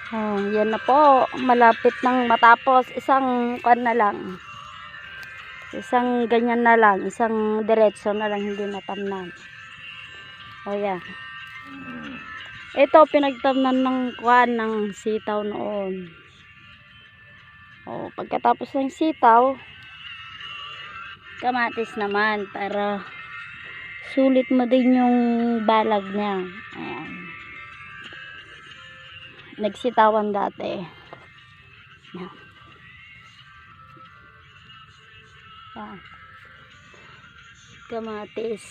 Oh, yan na po. Malapit nang matapos. Isang kan na lang. Isang ganyan na lang. Isang diretso na lang, hindi natamnan. O yan. Ito, pinagtamnan ng kuan ng sitaw noon. O, pagkatapos ng sitaw, kamatis naman para sulit mo din yung balag niya. Ayan. Nagsitawan dati. Ayan. Ayan. Kamatis.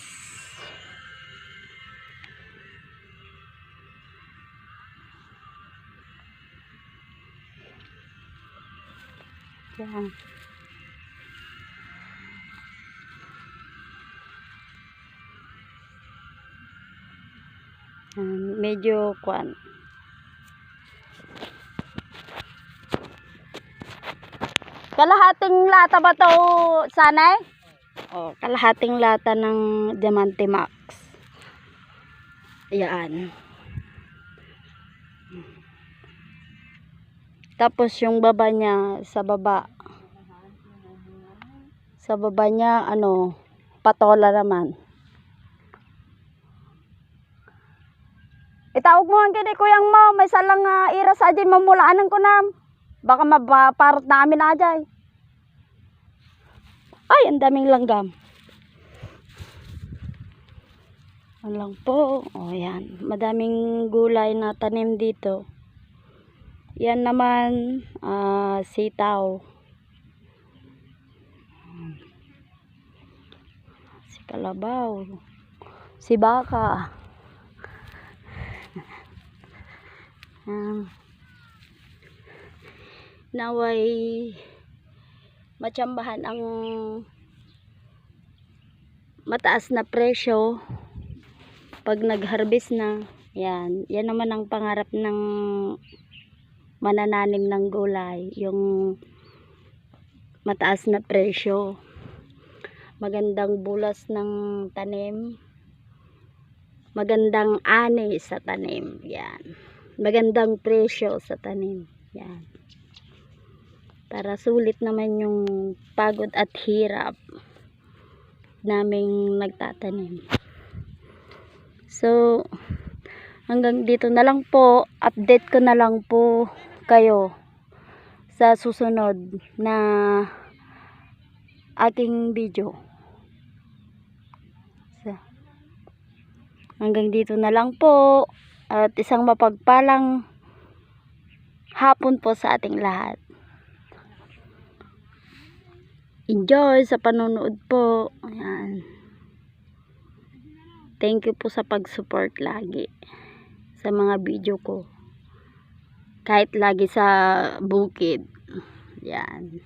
Ayan. Medyo kuan. Kalahating lata ba to, Sanay? Oh, kalahating lata ng Diamante Max. Ayan. Tapos yung baba niya, sa baba. Sa baba niya, ano, patola naman. Itawag mo ang kini kuyang mo, may salang iras ajay mamulaanan ko na. Baka mabaparot namin ajay. Ay, ang daming langgam. Ano lang po. O yan, madaming gulay na tanim dito. Yan naman, sitaw. Si kalabaw. Si baka. Naway matsambahan ang mataas na presyo pag nag-harvest na. Yan naman ang pangarap ng manananim ng gulay, yung mataas na presyo, magandang bulas ng tanim, magandang ani sa tanim. Yan, magandang presyo sa tanim. Yan, para sulit naman yung pagod at hirap naming nagtatanim. So hanggang dito na lang po. Update ko na lang po kayo sa susunod na aking video. So, hanggang dito na lang po, at isang mapagpalang hapon po sa ating lahat. Enjoy sa panonood po. Ayan. Thank you po sa pag-support lagi sa mga video ko. Kahit lagi sa bukid. Yan.